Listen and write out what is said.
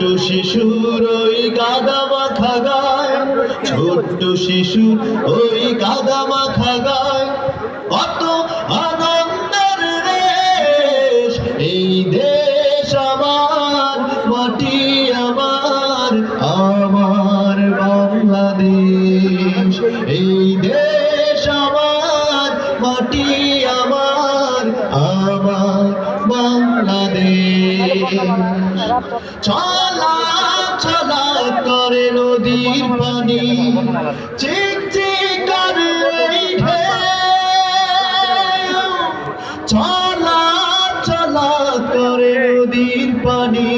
ছোট্ট শিশুর ওই কাদা মাখা গায়, ছোট্ট শিশুর ওই কাদা মাখা গায়, কত আনন্দের রেশ এই দেশ আমার, মাটি আমার, আমার বাংলাদেশ। এই দেশ আমার, মাটি আমার, আমার বাংলাদেশ। চলা চলা করে নদীর পানি, চিকচিক করে এই ঢেউ। চলা চলা করে নদীর পানি,